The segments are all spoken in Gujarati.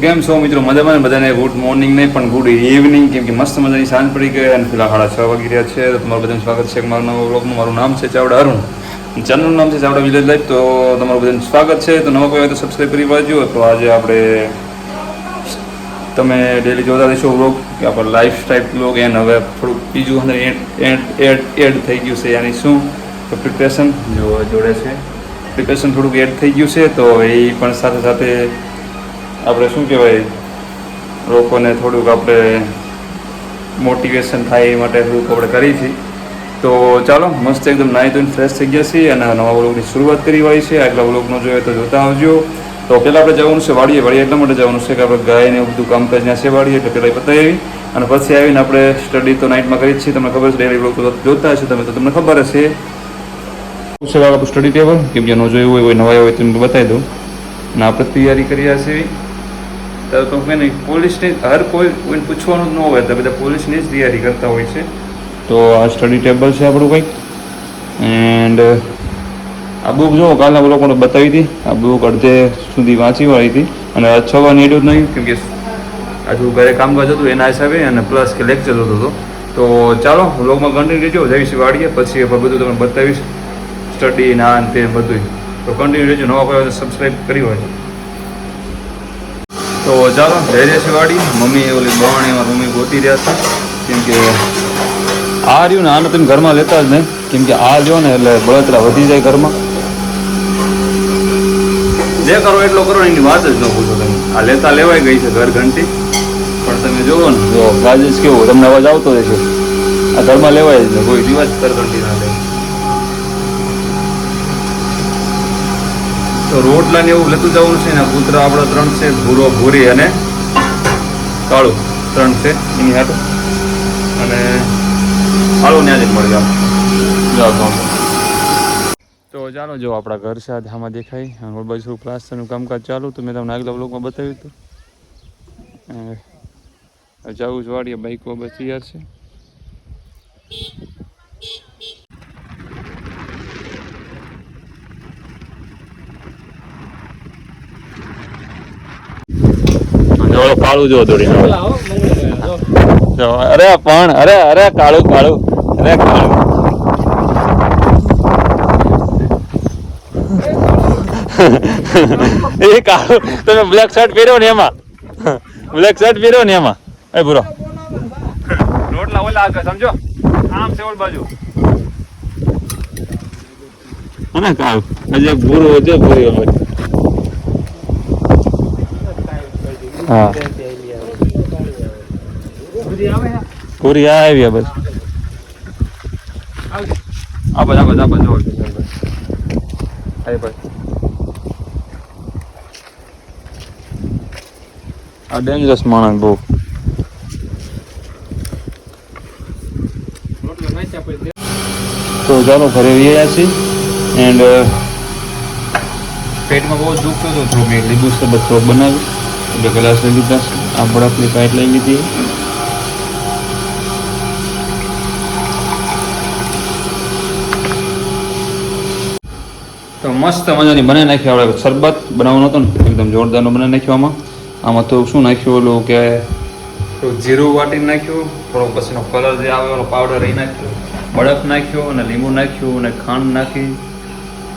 કેમ છો મિત્રો? મજામાં ને? બધાને ગુડ મોર્નિંગ નહીં પણ ગુડ ઇવનિંગ, કેમ કે મસ્ત મજાની સાંજ પડી ગઈ અને ફિલહાલ 6:30 વાગી રહ્યા છે. તો તમારું બધાનું સ્વાગત છે મારા નવા વ્લોગમાં. મારું નામ છે ચાવડા અરુણ, ચેનલનું નામ છે ચાવડા વિલેજ લાઈફ. તો તમારું બધાનું સ્વાગત છે. તો નવા કોઈ હોય તો સબસ્ક્રાઈબ કરી વાંચજો. તો આજે આપણે તમે ડેલી જોતા રહીશો વ્લોગ કે આપણે લાઈફ સ્ટાઈલ વ્લોગ એને હવે થોડુંક બીજું અંદર એડ થઈ ગયું છે. યાની શું તો પ્રિપરેશન જોડે છે, પ્રિપરેશન થોડુંક એડ થઈ ગયું છે. તો એ પણ સાથે સાથે આપણે શું કહેવાય, લોકોને થોડુંક આપણે મોટિવેશન થાય એ માટે થોડુંક આપણે કરી છીએ. તો ચાલો મસ્ત એકદમ નાહી ધોઈને ફ્રેશ થઈ ગયા છીએ અને નવા વ્લોગની શરૂઆત કરી હોય છે. આગલા વ્લોગનો જોઈએ તો જોતા આવજો. તો પહેલાં આપણે જવાનું છે વાડીએ. વાડીએ એટલા માટે જવાનું છે કે આપણે ગાયને એવું બધું કામકાજ ત્યાં છે વાડીએ, એટલે પહેલાં પતાવી આવી અને પછી આવીને આપણે સ્ટડી તો નાઇટમાં કરી જ છીએ. તમને ખબર છે, ડેલી વ્લોગ જોતા હશે તમે તો તમને ખબર હશે. આપણું સ્ટડી ટેબલ કેમ કે ન જોયું હોય નવા હોય તો બતાવી દઉં. અને આપણે તૈયારી કરી છીએ. તો કંઈ નહીં, પોલીસની હર કોઈને પૂછવાનું જ ન હોય તો બધા પોલીસની જ તૈયારી કરતા હોય છે. તો આ સ્ટડી ટેબલ છે આપણું કંઈક. એન્ડ આ બુક જો કાલના લોકોને બતાવી હતી. આ બુક અડધે સુધી વાંચી વાળી હતી અને 6 વાર નીડ્યું જ નહીં, કેમકે આજુ ઘરે કામકાજ હતું એના હિસાબે અને પ્લસ કે લેક્ચર જોતો હતો. તો ચાલો વ્લોગમાં કન્ટિન્યુ રહેજો. જઈશ વાડીએ પછી બધું તમને બતાવીશ, સ્ટડી ના તે બધું. તો કન્ટિન્યુ રહેજો. નવા કોઈ તો સબસ્ક્રાઈબ કરી હોય. તો ચાલો જઈ રહ્યા છે વાડી. મમ્મી ઓલી બવાણીમાં મમ્મી ગોતી રહ્યા છે, કેમ કે આ રહ્યું ને આને તમે ઘરમાં લેતા જ નહીં, કેમ કે આ જો ને એટલે બળતરા વધી જાય ઘરમાં. જે કરો એટલો કરો એની વાત જ ન પૂછો તમે. આ લેતા લેવાઈ ગઈ છે ઘર ઘંટી, પણ તમે જુઓ ને જો રાજેશ કેવું તમને અવાજ આવતો રહેશે. આ ઘરમાં લેવાય જ ને કોઈ દિવસ ઘર ઘંટી ના લે. તો રોટલા ને એવું લેતું જવાનું છે ને. કૂતરા આપણા 3 છે, ભૂરો, ભૂરી અને કાળું 3 છે એની હાટું. અને કાળું ત્યાં જ મળી આમ જાઓ. તો ચાલો જો આપણા ઘર સાથે આમાં દેખાય બાજુ પ્લાસ્ટરનું કામકાજ ચાલુ. તો મેં તમને આગલા બ્લોગમાં બતાવ્યું હતું. જવું જ વાડીએ, બાઈકો બસ તૈયાર છે. કાળું જો દોડી અરે પણ અરે કાળું અરે કાળું એ કાળું તમે બ્લેક શર્ટ પહેર્યો ને એમાં, બ્લેક શર્ટ પહેર્યો ને એમાં એ ભૂરો રોટલા ઓલા આગળ સમજો આમ છે ઓલ બાજુ. અને કાળું હજી ભૂરો છે, ભૂરી અમારી. હા પૂરી આવી બસ. આ બસ જો આ ડેન્જરસ માણસ બહુ. તો ચાલો ઘરે આવ્યા છીએ. એન્ડ પેટમાં બહુ દુખતું હતું, થોડું મેં લીંબુ શરબત થોડુંક બનાવ્યું. એટલે ગ્લાસ લઈ લીધા. આ બરફની પાઇપ લઈ લીધી. તો મસ્ત મજાની બનાવી નાખી. આપણે શરબત બનાવવાનો હતો ને એકદમ જોરદારનો બનાવી નાખ્યો. આમાં તો શું નાખ્યું ઓલું કે થોડું જીરું વાટીને નાખ્યું, થોડો પછીનો કલર જે આવે એનો પાવડર એ નાખ્યો, બરફ નાખ્યો અને લીંબુ નાખ્યું અને ખાંડ નાખી,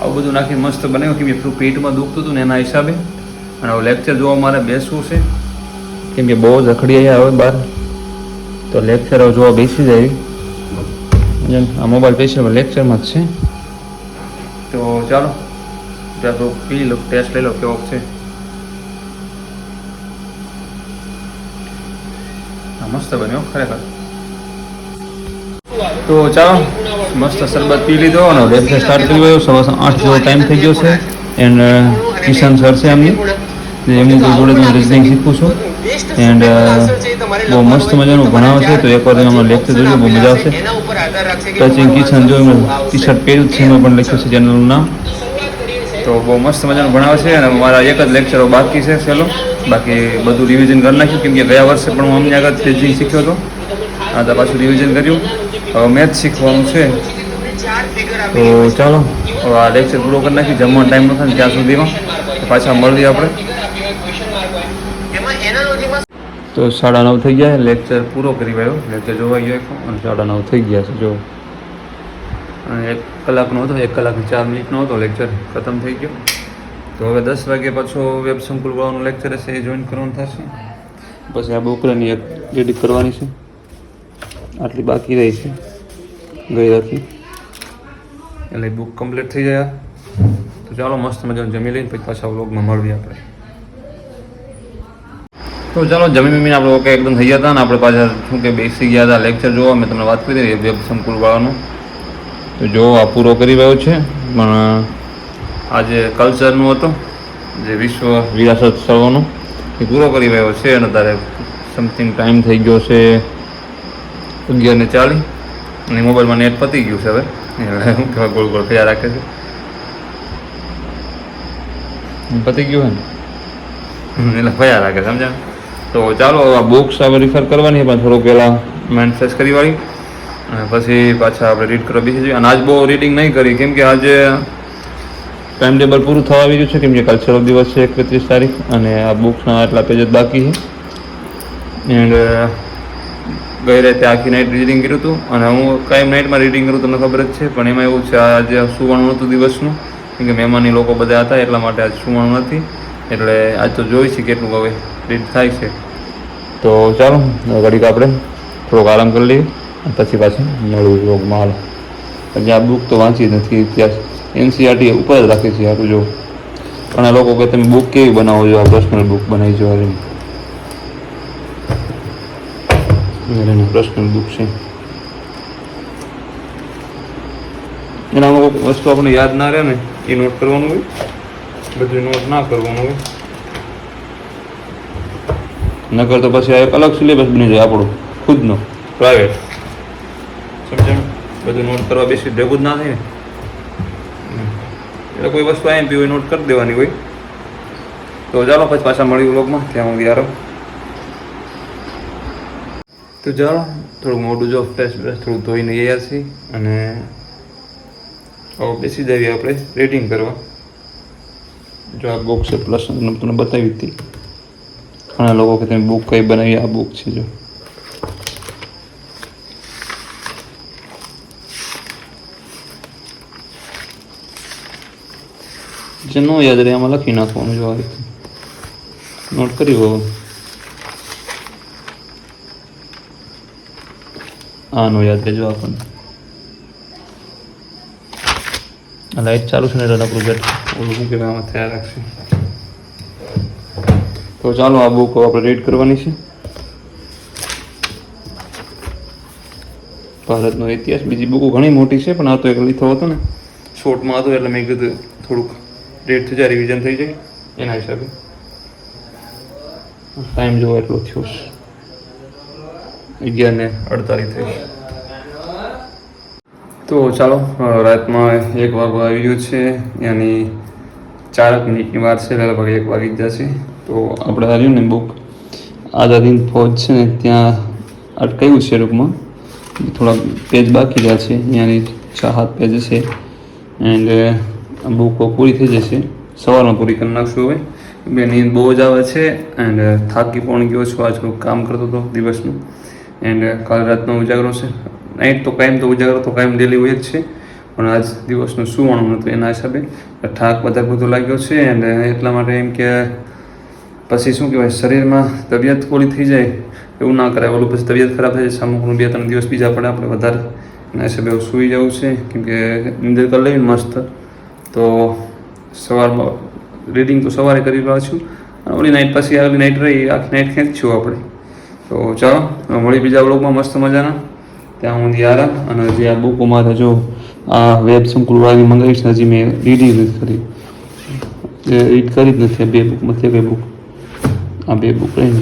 આવું બધું નાખી મસ્ત બનાવ્યું. કેમ કે થોડું પેટમાં દુખતું હતું ને એના હિસાબે. અને હવે લેક્ચર જોવા મારે બેસવું છે, કેમ કે બહુ જ રખડી આવ્યા હવે બહાર. તો લેક્ચર હવે જોવા બેસી જાય. આ મોબાઈલ સ્પેશિયલ લેક્ચરમાં જ છે. તો ચાલો ત્યાં તો પી લો, ટેસ્ટ લઈ લો કેવો છે. મસ્ત બન્યો ખરેખર. તો ચાલો મસ્ત શરબત પી લીધો અને લેક્ચર સ્ટાર્ટ કરી ગયો. 8:15 જેવો ટાઈમ થઈ ગયો છે. એન્ડ કિશન સર છે એમની જોડે હું રિઝનિંગ શીખું છું. એન્ડ બહુ મસ્ત મજાનું ભણાવે છે. તો એકવાર તમે લેક્ચર જોજો, બહુ મજા આવશે. ટચિંગ કિચન જો એમનું ટી શર્ટ પહેર્યું છે, એમાં પણ લખ્યું છે ચેનલનું નામ. તો બહુ મસ્ત મજાનું ભણાવે છે. અને મારા એક જ લેક્ચરો બાકી છે સેલો. બાકી બધું રિવિઝન કરી નાખ્યું, કેમ કે ગયા વર્ષે પણ હું અમને આગળ ટીચિંગ શીખ્યો હતો. આ તો પાછું રિવિઝન કર્યું. હવે મેથ શીખવાનું છે. તો ચાલો હવે આ લેક્ચર પૂરો કરી નાખી. જમવાનો ટાઈમ ન થાય ત્યાં સુધીમાં પાછા મળીએ આપણે. તો 9:30 થઈ ગયા, લેક્ચર પૂરો કરી ગયો, લેક્ચર જોવા ગયો અને 9:30 થઈ ગયા છે જો. અને 1 કલાકનો હતો, 1 કલાક 4 મિનિટનો હતો, લેક્ચર ખતમ થઈ ગયો. તો હવે 10 વાગે પાછો વેબ સંકુલ વાળાનું લેક્ચર હશે, એ જોઈન કરવાનું થશે. પછી આ બોકરાની એક એડિટ કરવાની છે, આટલી બાકી રહી છે ગઈ હતી, એટલે બુક કમ્પ્લીટ થઈ જાય. તો ચાલો મસ્ત મજાનું જમી લઈને પછી પાછા વ્લોગમાં મળીએ આપણે. તો ચાલો જમીને આપણે ઓકે એકદમ થઈ ગયા હતા ને આપણે પાછા શું કે બેસી ગયા હતા લેક્ચર જોવા. મેં તમને વાત કરી વેબ સંકુલ વાળાનું, તો જો આ પૂરો કરી રહ્યો છે. પણ આજે કલ્ચરનું હતો જે વિશ્વ વિરાસત સ્થળોનું, એ પૂરો કરી રહ્યો છે. અને તારે સમથિંગ ટાઈમ થઈ ગયો છે 11:40 અને મોબાઈલમાં નેટ પતી ગયું છે હવે, એટલે શું કહેવાય ગોળ ગોળ થયા રાખે છે. પતી ગયું હોય ને એટલે ફયા રાખે, સમજ્યા? તો ચાલો આ બુક્સ આપણે રિફર કરવાની પણ થોડુંક પહેલાં માઇન્ડ ફ્રેશ કરી વાળી અને પછી પાછા આપણે રીડ કરવા બેસી જઈએ. અને આજ બહુ રીડિંગ નહીં કરી કેમ કે આજે ટાઈમ ટેબલ પૂરું થવા આવી ગયું છે, કેમ કે કલ્ચરલ દિવસ છે 31 તારીખ અને આ બુક્સના આટલા પેજ જ બાકી છે. એન્ડ ગઈ રાતે આખી નાઇટ રીડિંગ કર્યું હતું અને હું કાંઈ નાઇટમાં રીડિંગ કરું તમને ખબર જ છે. પણ એમાં એવું છે આજે સુવાનું નહોતું દિવસનું, કેમ કે મહેમાની લોકો બધા હતા એટલા માટે આજ સુવાનું નથી. એટલે આજ તો જોઈ છે કેટલું હવે રીડ થાય છે. તો ચાલો ઘડીક આપણે થોડોક આરામ કરી લઈએ પછી પાછું મળવું વ્લોગમાં. હાલ હજી આ બુક તો વાંચી નથી, ઇતિહાસ NCERT ઉપર જ રાખી છે આટલું જો. ઘણા લોકો કે તમે બુક કેવી બનાવો છો, આ પર્સનલ બુક બનાવી છો. પર્સનલ બુક છે એના અમુક વસ્તુ આપણે યાદ ના રહે ને એ નોટ કરવાનું હોય, બધું નોટ ના કરવાનું હોય, નકર તો પછી આ એક અલગ સિલેબસ બની જાય આપણો ખુદનો પ્રાઇવેટ. સમજાણ? બધું નોટ કરવા બેસી ભેગું જ ના થાય ને, એટલે કોઈ વસ્તુ IMP હોય નોટ કરી દેવાની હોય. તો ચાલો પછી પાછા મળી વ્લોગમાં, ત્યાં હું યાર. તો ચાલો થોડુંક મોઢું જો ફ્રેશ થોડુંક ધોઈને ગયા છીએ અને હવે બેસી જઈએ આપણે રીડિંગ કરવા. જો આ બુક છે પ્લસ તમને બતાવી હતી, ઘણા લોકો કે તમે બુક કઈ બનાવી, આ બુક છે જો. જે ન યાદ રહે આમાં લખી નાખવાનું, જો આ રીતે નોટ કરી હોવું. આનો યાદ રહેજો આપણને. લાઇટ ચાલુ છે ને એટલે આપણું બેટ ઓલું શું કહેવાય આમાં થયા રાખશે. તો ચાલો આ બુક આપણે રીડ કરવાની છે. ભારતનો ઇતિહાસ. બીજી બુકો ઘણી મોટી છે પણ આ તો એક લીથો હતો ને શોર્ટમાં હતો એટલે મેં કીધું થોડુંક રીડ થઈ જાય, રિવિઝન થઈ જાય એના હિસાબે. ટાઈમ જોવો એટલો થયો છે 11:48 થઈ. તો ચાલો રાતમાં 1 વાગવા આવી ગયું છે, યાની 4 મિનિટની વાર છે, લગભગ 1 વાગી જ જશે. તો આપણે આવ્યું ને બુક આઝાદ ફોજ છે ને ત્યાં અટકાયું છે રૂપમાં, થોડાક પેજ બાકી રહ્યા છે, ત્યાંની 6-7 પેજ છે. એન્ડ બુક પૂરી થઈ જશે, સવારમાં પૂરી કરી નાખશું. હવે બે નીંદ બહુ જ આવે છે એન્ડ થાકી પણ ગયો છું, આજ થોડુંક કામ કરતો હતો દિવસનું. એન્ડ કાલ રાતનો ઉજાગરો છે, નાઇટ તો કાયમ તો ઉજાગરો તો કાયમ ડેલી હોય જ છે, પણ આજ દિવસનું સુવાનું હતું એના હિસાબે થાક વધારે બધો લાગ્યો છે. એન્ડ એટલા માટે એમ કે પછી શું કહેવાય શરીરમાં તબિયત થોડી થઈ જાય એવું ના કરાય, ઓલું પછી તબિયત ખરાબ થઈ જાય, સામું 2-3 દિવસ બીજા પડે આપણે વધારે, એના હિસાબે સૂઈ જવું છે. કેમ કે નિંદર કરી લઈને મસ્ત, તો સવારમાં રીડિંગ તો સવારે કરી રહ્યા છું અને ઓલી નાઇટ પછી આગલી નાઇટ રહી આખી નાઇટ ખેંચશું આપણે. તો ચાલો મળી બીજા વ્લોગમાં મસ્ત મજાના, ત્યાં હું આરામ. અને હજી આ બુકોમાં જો આ વેબ સંકુલવાળાની મંગાવી છે, હજી મેં રીડિંગ નથી કરી, રીડ કરી જ નથી. આ 2 બુકમાંથી 2 બુક, આ 2 બુક રહીને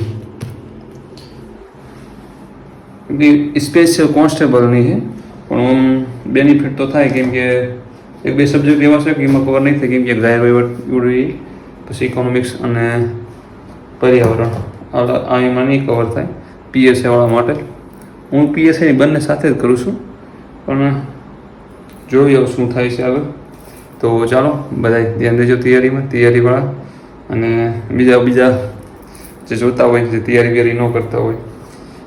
સ્પેશિયલ કોન્સ્ટેબલની છે, પણ આમ બેનિફિટ તો થાય કેમ કે 1-2 સબ્જેક્ટ એવા છે કે એમાં કવર નહીં થાય, કેમ કે જાહેર વહીવટ ઉડી, પછી ઇકોનોમિક્સ અને પર્યાવરણ આ એમાં નહીં કવર થાય PSI વાળા માટે. હું PSI બંને સાથે જ કરું છું, પણ જોઈએ શું થાય છે આગળ. તો ચાલો બધા ધ્યાન દેજો તૈયારીવાળા અને બીજા જે જોતા હોય જે તૈયારી ન કરતા હોય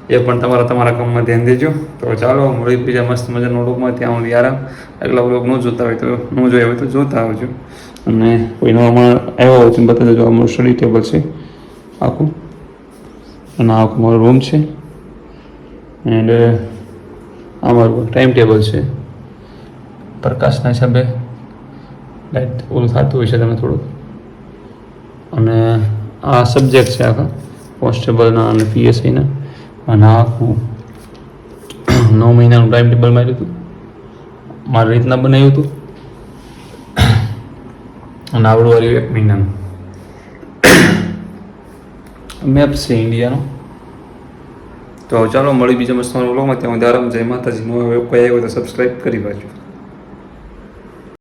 એ પણ તમારા કામમાં ધ્યાન દેજો. તો ચાલો મળી બીજા મસ્ત મજાના વ્લોગમાં. ત્યાં સુધી આરામ. આગલા વ્લોગ ન જોતા હોય તો ન જોયા હોય તો જોતા આવજો. અને કોઈ નવામાં આવ્યો હોય તો બતાવી દેજો. અમારું સ્ટડી ટેબલ છે આખું, અને આખું મારો રૂમ છે, એન્ડ અમારું ટાઈમ ટેબલ છે. પ્રકાશના હિસાબે લાઈટ ઓલું થતું હોય છે તમે થોડુંક. અને આ સબ્જેક્ટ છે આખા કોન્સ્ટેબલના અને PSIના. અને આખું 9 મહિનાનું ટાઈમ ટેબલ માર્યું હતું, મારી રીતના બનાવ્યું હતું. અને આવડું આવ્યું 1 મહિનાનું મેપ છે ઇન્ડિયાનો. તો ચાલો મળી બીજા મસ્ત વ્લોગમાં. ત્યાં આરામ. જય માતાજી. નવા કોઈ આવ્યો તો સબસ્ક્રાઈબ કરી પાછું.